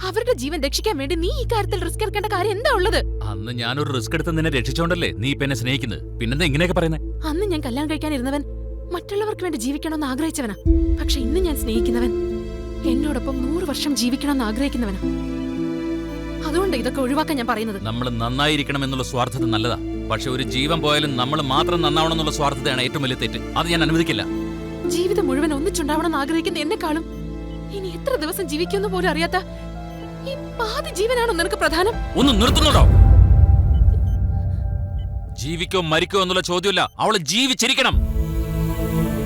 അവരുടെ ജീവൻ രക്ഷിക്കാൻ വേണ്ടി നീ ഈ കാര്യത്തിൽ റിസ്ക് എടുക്കേണ്ട കാര്യം എന്താ ഉള്ളത്? അന്ന് ഞാനൊരു റിസ്ക് എടുത്ത് നിന്നെ രക്ഷിച്ചോണ്ടല്ലേ നീ ഇപ്പൊ എന്നെ സ്നേഹിക്കുന്നത്. പിന്നെന്താ ഇങ്ങനെയൊക്കെ പറയുന്നത്? അന്ന് ഞാൻ കല്യാണം കഴിക്കാനിരുന്നവൻ മറ്റുള്ളവർക്ക് വേണ്ടി ജീവിക്കണമെന്ന് ആഗ്രഹിച്ചവനാ. പക്ഷെ ഇന്ന് ഞാൻ സ്നേഹിക്കുന്നവൻ എന്നോടൊപ്പം 100 വർഷം ജീവിക്കണമെന്ന് ആഗ്രഹിക്കുന്നവനാ. അതുകൊണ്ട് ഇതൊക്കെ ഒഴിവാക്കാൻ ഞാൻ പറയുന്നത്. നമ്മൾ നന്നായിരിക്കണം എന്നുള്ള സ്വാർത്ഥത നല്ലതാ. പക്ഷെ ഒരു ജീവൻ പോയാലും നമ്മൾ മാത്രം നന്നാവണം എന്നുള്ള സ്വാർത്ഥതയാണ് ഏറ്റവും വലിയ തെറ്റ്. അത് ഞാൻ അനുവദിക്കില്ല. ജീവിതം മുഴുവൻ ഒന്നിച്ചുണ്ടാവണമെന്ന് ആഗ്രഹിക്കുന്ന എന്നെക്കാളും ഇനി എത്ര ദിവസം ജീവിക്കുമെന്ന് പോലും അറിയാത്ത ഈ പാതി ജീവനാണോ നിനക്ക് പ്രധാനം? ഒന്ന് നിർത്തുന്നുണ്ടോ? ജീവിക്കോ മരിക്കോ എന്നുള്ള ചോദ്യമല്ല, അവളെ ജീവിച്ചിരിക്കണം.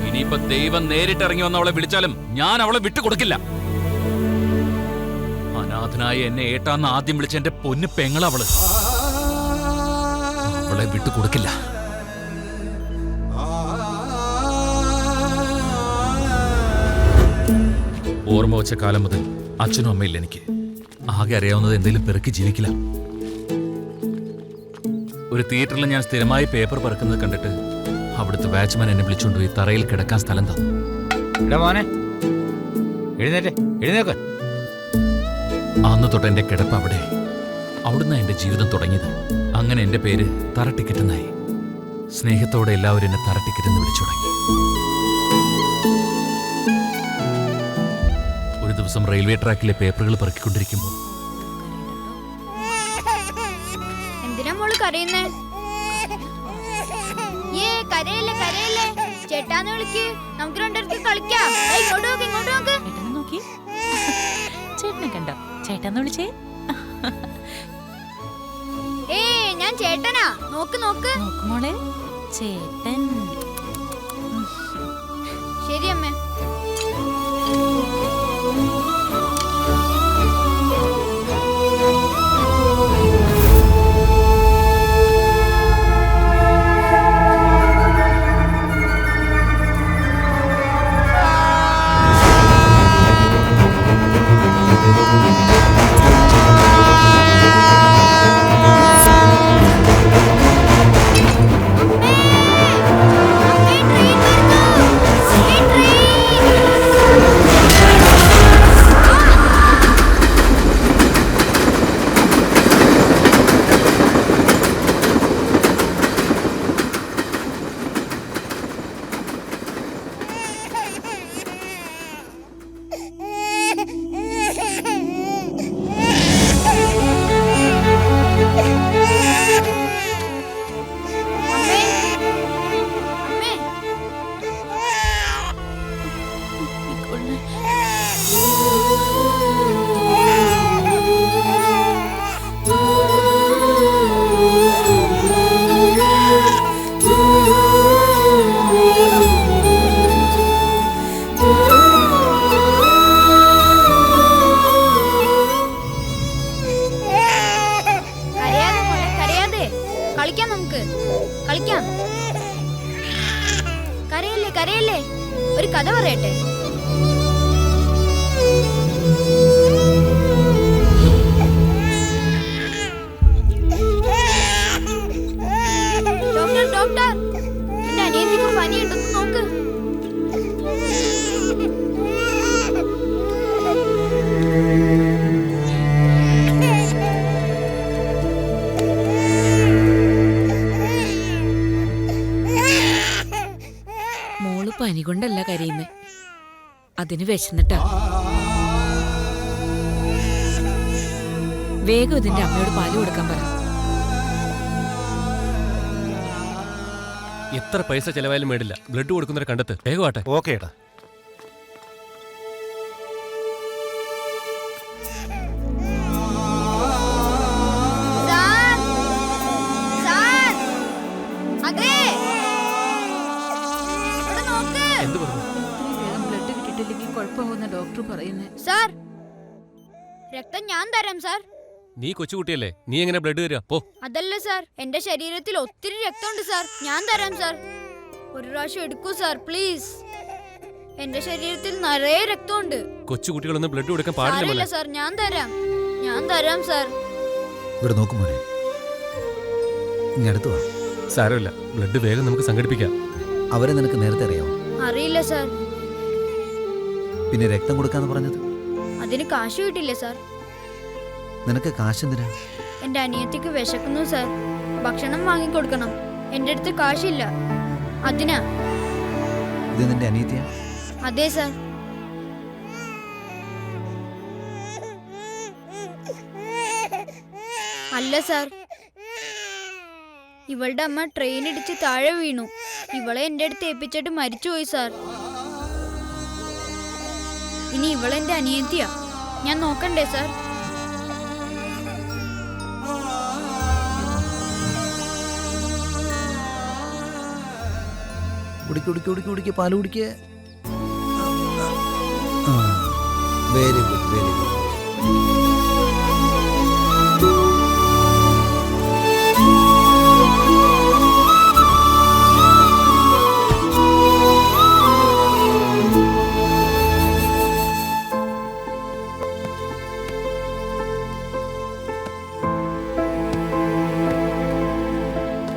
ഇനിയിപ്പോ ദൈവം നേരിട്ടിറങ്ങി വന്ന് അവളെ വിളിച്ചാലും ഞാൻ അവളെ വിട്ടുകൊടുക്കില്ല. അനാഥനായ എന്നെ ഏട്ടാന്ന് ആദ്യം വിളിച്ച എന്റെ പൊന്നു പെങ്ങളവള്. അവളെ വിട്ടുകൊടുക്കില്ല. ഓർമ്മ വെച്ച കാലം മുതൽ അച്ഛനും അമ്മയില്ല എനിക്ക്. ആകെ അറിയാവുന്നത് എന്തെങ്കിലും പെറുക്കി ജീവിക്കില്ല. ഒരു തിയേറ്ററിൽ ഞാൻ സ്ഥിരമായി പേപ്പർ പറക്കുന്നത് കണ്ടിട്ട് അവിടുത്തെ വാച്ച്മാൻ എന്നെ വിളിച്ചുകൊണ്ടുപോയി തറയിൽ കിടക്കാൻ സ്ഥലം തന്നു. അന്ന് തൊട്ട് എന്റെ കിടപ്പ് അവിടെ. അവിടുന്ന് എന്റെ ജീവിതം തുടങ്ങിയത്. അങ്ങനെ എന്റെ പേര് തറ ടിക്കറ്റെന്നായി. സ്നേഹത്തോടെ എല്ലാവരും എന്നെ തറ ടിക്കറ്റെന്ന് വിളിച്ചു തുടങ്ങി. ഒരു ദിവസം റെയിൽവേ ട്രാക്കിലെ പേപ്പറുകൾ പെറുക്കിക്കൊണ്ടിരിക്കുമ്പോൾ എന്തിനാ മോള് കരയുന്നേ? ചേട്ടാന്ന് വിളിക്ക്, നമുക്ക് രണ്ടുപേർക്ക് കളിക്കാം. ഇങ്ങോട്ട് നോക്ക്. ചേട്ടനെ കണ്ടോ? ചേട്ടാന്ന് വിളിച്ചേ. ഞാൻ ചേട്ടനാ. നോക്ക് മോളെ, ചേട്ടൻ. ശരി അമ്മേ. കളിക്കാം. കരയല്ലേ, ഒരു കഥ പറയട്ടെ. ഡോക്ടർ, എന്റെ അനിയത്തിക്ക് പനിയുണ്ടെന്ന് നോക്ക്. പനി കൊണ്ടല്ല കരയുന്നേ, അതിന് വിശന്നിട്ടാ. വേഗം ഇതിന്റെ അമ്മയോട് പാല് കൊടുക്കാൻ പറ. എത്ര പൈസ ചെലവായാലും വേണ്ടില്ല, ബ്ലഡ് കൊടുക്കുന്നവരെ കണ്ടെത്ത്. വേഗമാട്ടെ. ഓക്കെ ഏട്ടാ. ഡോക്ടർ പറയുന്നേ. സാർ, രക്തം ഞാൻ തരാം സാർ. നീ കൊച്ചുകുട്ടിയല്ലേ, നീ എങ്ങനെ ബ്ലഡ് തരാ? പോ. അതല്ല സാർ, എന്റെ ശരീരത്തിൽ ഒത്തിരി രക്തമുണ്ട് സാർ. ഞാൻ തരാം സാർ. ഒരു പ്രാവശ്യം എടുക്കൂ സാർ, പ്ലീസ്. എന്റെ ശരീരത്തിൽ നിറയെ രക്തമുണ്ട്. കൊച്ചുകുട്ടികളൊന്നും ബ്ലഡ് കൊടുക്കാൻ പാടില്ല സാർ. ഞാൻ തരാം സാർ. ഇവിടെ നോക്കൂ മോനെ, ഇനി അടുത്ത് വാ. സാരമില്ല, ബ്ലഡ് വേഗം നമുക്ക് സംഘടിപ്പിക്കാം. അവരെ നിനക്ക് നേരത്തെ അറിയാമോ? അറിയില്ല സാർ. പിന്നെ രക്തം കൊടുക്കാന്ന് പറഞ്ഞത്? അതിന് കാശ് കിട്ടില്ല സാർ. നിനക്ക് കാശെന്തിനാ? എന്റെ അനിയത്തിക്ക് വിശക്കുന്നു സാർ. ഭക്ഷണം വാങ്ങിക്കൊടുക്കണം. എന്റെ അടുത്ത് കാശില്ല. അതിനാ. ഇത് നിന്റെ അനിയത്തിയാ? അതെ സാർ. അല്ല സാർ, ഇവളുടെ അമ്മ ട്രെയിൻ ഇടിച്ച് താഴെ വീണു. ഇവളെ എന്റെ അടുത്ത് ഏൽപ്പിച്ചിട്ട് മരിച്ചുപോയി സാർ. ഇനി ഇവളെന്റെ അനിയത്തിയാ. ഞാൻ നോക്കണ്ടേ സാർ? കുടിക്ക് പാല് കുടിക്ക്. Very good, very good.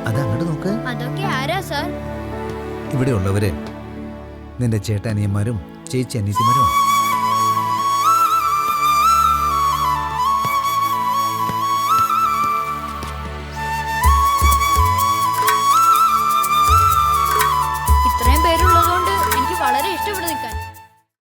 അത് അങ്ങോട്ട് നോക്ക്. അതൊക്കെ ആരാ സാർ? ഇവിടെ ഉള്ളവര് നിന്റെ ചേട്ടനിയന്മാരും ചേച്ചി അനിയത്തിമാരും ആണ്.